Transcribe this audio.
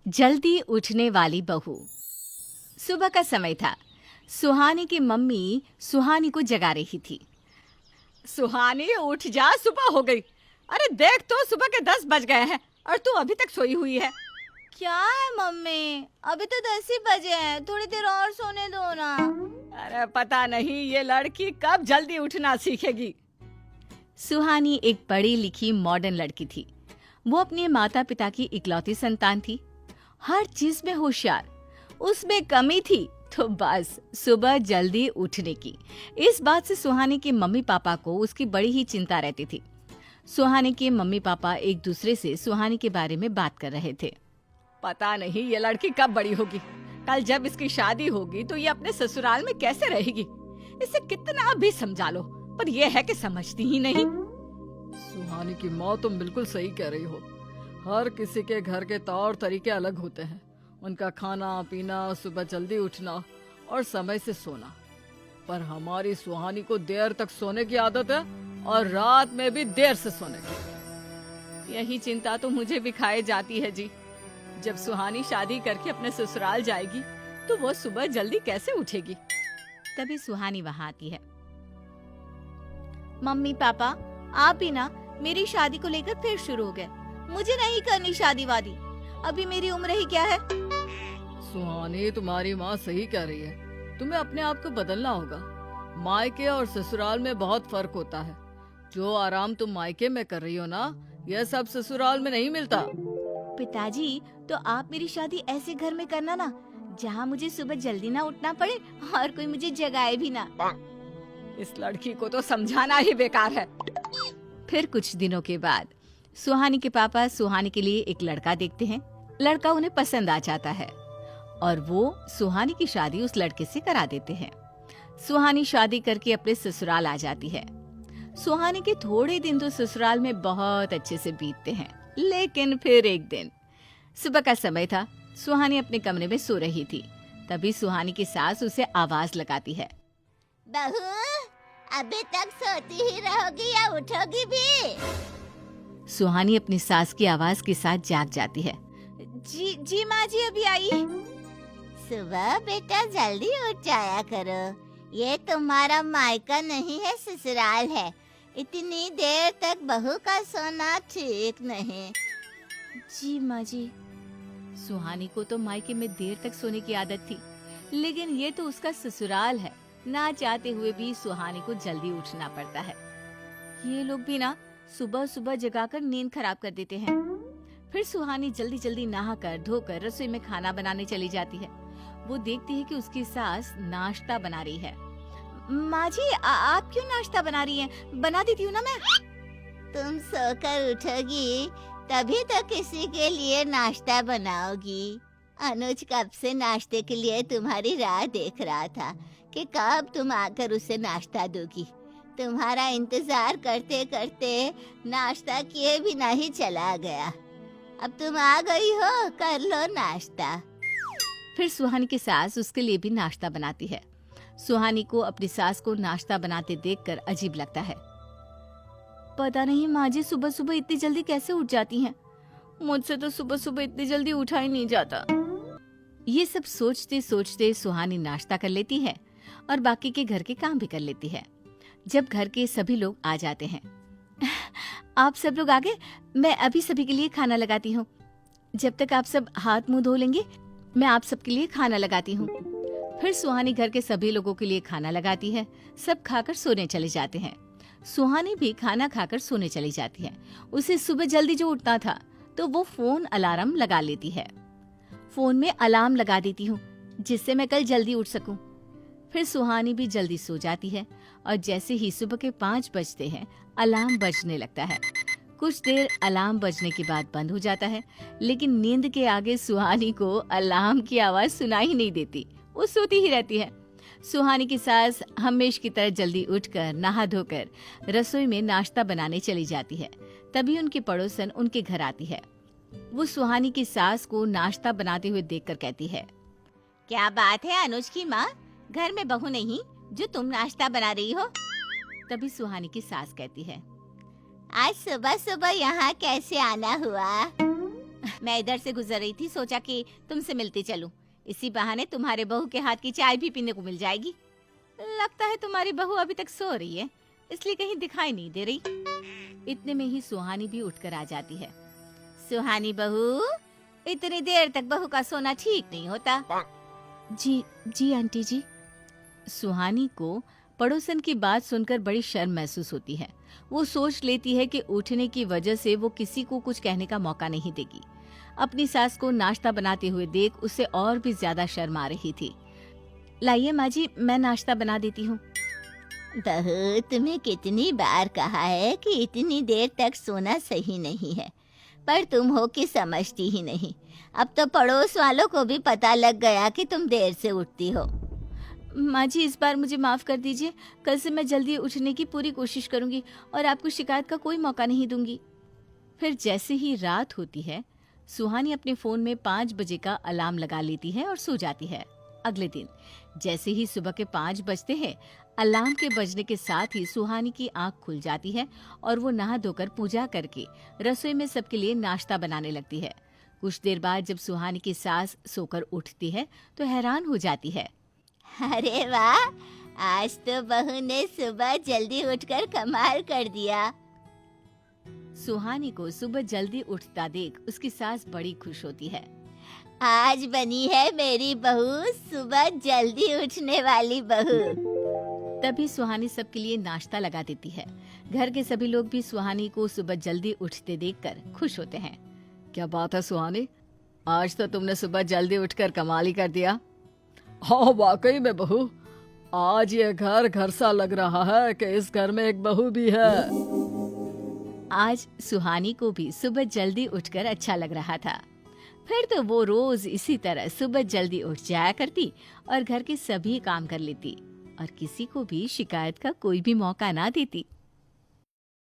जल्दी उठने वाली बहू। सुबह का समय था। सुहानी की मम्मी सुहानी को जगा रही थी। सुहानी उठ जा, सुबह हो गई। अरे देख तो, सुबह के 10 बज गए हैं और तू अभी तक सोई हुई है। क्या है मम्मी, अभी तो 10 ही बजे हैं, थोड़ी देर और सोने दो ना। अरे पता नहीं ये लड़की कब जल्दी उठना सीखेगी। सुहानी एक पढ़ी लिखी मॉडर्न लड़की थी। वो अपने माता पिता की इकलौती संतान थी। हर चीज में होशियार। उसमें कमी थी तो बस सुबह जल्दी उठने की। इस बात से सुहानी के मम्मी पापा को उसकी बड़ी ही चिंता रहती थी। सुहानी के मम्मी पापा एक दूसरे से सुहानी के बारे में बात कर रहे थे। पता नहीं ये लड़की कब बड़ी होगी। कल जब इसकी शादी होगी तो ये अपने ससुराल में कैसे रहेगी। इसे कितना भी समझा लो, पर यह है कि समझती ही नहीं। सुहानी की माँ, तुम बिल्कुल सही कह रही हो। हर किसी के घर के तौर तरीके अलग होते हैं। उनका खाना पीना, सुबह जल्दी उठना और समय से सोना। पर हमारी सुहानी को देर तक सोने की आदत है और रात में भी देर से सोने की। यही चिंता तो मुझे भी खाए जाती है जी। जब सुहानी शादी करके अपने ससुराल जाएगी तो वो सुबह जल्दी कैसे उठेगी। तभी सुहानी वहाँ आती है। मम्मी पापा, आप ही ना मेरी शादी को लेकर फिर शुरू हो गए। मुझे नहीं करनी शादी वादी, अभी मेरी उम्र ही क्या है। सुहानी, तुम्हारी माँ सही कह रही है। तुम्हें अपने आप को बदलना होगा। मायके और ससुराल में बहुत फर्क होता है। जो आराम तुम मायके में कर रही हो ना, यह सब ससुराल में नहीं मिलता। पिताजी, तो आप मेरी शादी ऐसे घर में करना ना, जहाँ मुझे सुबह जल्दी ना उठना पड़े और कोई मुझे जगाए भी ना। इस लड़की को तो समझाना ही बेकार है। फिर कुछ दिनों के बाद सुहानी के पापा सुहानी के लिए एक लड़का देखते हैं। लड़का उन्हें पसंद आ जाता है और वो सुहानी की शादी उस लड़के से करा देते हैं। सुहानी शादी करके अपने ससुराल आ जाती है। सुहानी के थोड़े दिन तो ससुराल में बहुत अच्छे से बीतते हैं, लेकिन फिर एक दिन सुबह का समय था। सुहानी अपने कमरे में सो रही थी। तभी सुहानी की सास उसे आवाज लगाती है। बहू, अभी तक सोती ही रहोगी या उठोगी भी? सुहानी अपनी सास की आवाज के साथ जाग जाती है। जी माँ जी, अभी आई। सुबह बेटा जल्दी उठ जाया करो। ये तुम्हारा मायका नहीं है, ससुराल है। इतनी देर तक बहू का सोना ठीक नहीं। जी माँ जी। सुहानी को तो मायके में देर तक सोने की आदत थी, लेकिन ये तो उसका ससुराल है। ना चाहते हुए भी सुहानी को जल्दी उठना पड़ता है। ये लोग भी ना सुबह सुबह जगाकर नींद खराब कर देते हैं। फिर सुहानी जल्दी जल्दी नहाकर धोकर रसोई में खाना बनाने चली जाती है। वो देखती है कि उसकी सास नाश्ता बना रही है। माँ जी, आप क्यों नाश्ता बना रही हैं? बना देती हूँ ना मैं। तुम सोकर उठोगी तभी तो किसी के लिए नाश्ता बनाओगी। अनुज कब से नाश्ते के लिए तुम्हारी राह देख रहा था कि कब तुम आकर उसे नाश्ता दोगी। तुम्हारा इंतजार करते करते नाश्ता किए भी नहीं चला गया। अब तुम आ गई हो, कर लो नाश्ता। फिर सुहानी की सास उसके लिए भी नाश्ता बनाती है। सुहानी को अपनी सास को नाश्ता बनाते देखकर अजीब लगता है। पता नहीं माँ जी सुबह सुबह इतनी जल्दी कैसे उठ जाती हैं। मुझसे तो सुबह सुबह इतनी जल्दी उठा ही नहीं जाता। ये सब सोचते सोचते सुहानी नाश्ता कर लेती है और बाकी के घर के काम भी कर लेती है। जब घर के सभी लोग आ जाते हैं। आप सब लोग आ गए, मैं अभी सभी के लिए खाना लगाती हूँ। जब तक आप सब हाथ मुंह धो लेंगे, मैं आप सबके लिए खाना लगाती हूँ। फिर सुहानी घर के सभी लोगों के लिए खाना लगाती है। सब खाकर सोने चले जाते हैं। सुहानी भी खाना खाकर सोने चली जाती है। उसे सुबह जल्दी जो उठना था तो वो फोन अलार्म लगा लेती है। फोन में अलार्म लगा देती हूँ जिससे मैं कल जल्दी उठ सकूं। फिर सुहानी भी जल्दी सो जाती है और जैसे ही सुबह के 5 बजते हैं अलार्म बजने लगता है। कुछ देर अलार्म बजने के बाद बंद हो जाता है, लेकिन नींद के आगे सुहानी को अलार्म की आवाज सुनाई ही नहीं देती। वो सोती ही रहती है। सुहानी की सास हमेश की तरह जल्दी उठकर नहा धोकर रसोई में नाश्ता बनाने चली जाती है। तभी उनकी पड़ोसन उनके घर आती है। वो सुहानी की सास को नाश्ता बनाते हुए देखकर कहती है। क्या बात है अनुज की माँ, घर में बहू नहीं जो तुम नाश्ता बना रही हो? तभी सुहानी की सास कहती है। आज सुबह सुबह यहाँ कैसे आना हुआ? मैं इधर से गुजर रही थी, सोचा कि तुमसे मिलती चलूं। इसी बहाने तुम्हारे बहू के हाथ की चाय भी पीने को मिल जाएगी। लगता है तुम्हारी बहू अभी तक सो रही है, इसलिए कहीं दिखाई नहीं दे रही। इतने में ही सुहानी भी उठकर आ जाती है। सुहानी बहू, इतनी देर तक बहू का सोना ठीक नहीं होता। जी जी आंटी जी। सुहानी को पड़ोसन की बात सुनकर बड़ी शर्म महसूस होती है। वो सोच लेती है कि उठने की वजह से वो किसी को कुछ कहने का मौका नहीं देगी। अपनी सास को नाश्ता बनाते हुए देख उसे और भी ज्यादा शर्म आ रही थी। लाइए माँ जी, मैं नाश्ता बना देती हूँ। बहू, तुम्हें कितनी बार कहा है कि इतनी देर तक सोना सही नहीं है, पर तुम हो कि समझती ही नहीं। अब तो पड़ोस वालों को भी पता लग गया कि तुम देर से उठती हो। माँ जी, इस बार मुझे माफ कर दीजिए। कल से मैं जल्दी उठने की पूरी कोशिश करूंगी और आपको शिकायत का कोई मौका नहीं दूंगी। फिर जैसे ही रात होती है, सुहानी अपने फोन में 5 बजे का अलार्म लगा लेती है और सो जाती है। अगले दिन जैसे ही सुबह के 5 बजते हैं, अलार्म के बजने के साथ ही सुहानी की आंख खुल जाती है और वो नहा धोकर पूजा करके रसोई में सबके लिए नाश्ता बनाने लगती है। कुछ देर बाद जब सुहानी की सास सोकर उठती है तो हैरान हो जाती है। अरे वाह, आज तो बहू ने सुबह जल्दी उठकर कमाल कर दिया। सुहानी को सुबह जल्दी उठता देख उसकी सास बड़ी खुश होती है। आज बनी है मेरी बहू सुबह जल्दी उठने वाली बहू। तभी सुहानी सबके लिए नाश्ता लगा देती है। घर के सभी लोग भी सुहानी को सुबह जल्दी उठते देखकर खुश होते हैं। क्या बात है सुहानी, आज तो तुमने सुबह जल्दी उठकर कमाल ही कर दिया। हाँ वाकई में बहू, आज ये घर घर सा लग रहा है कि इस घर में एक बहू भी है। आज सुहानी को भी सुबह जल्दी उठकर अच्छा लग रहा था। फिर तो वो रोज इसी तरह सुबह जल्दी उठ जाया करती और घर के सभी काम कर लेती और किसी को भी शिकायत का कोई भी मौका ना देती।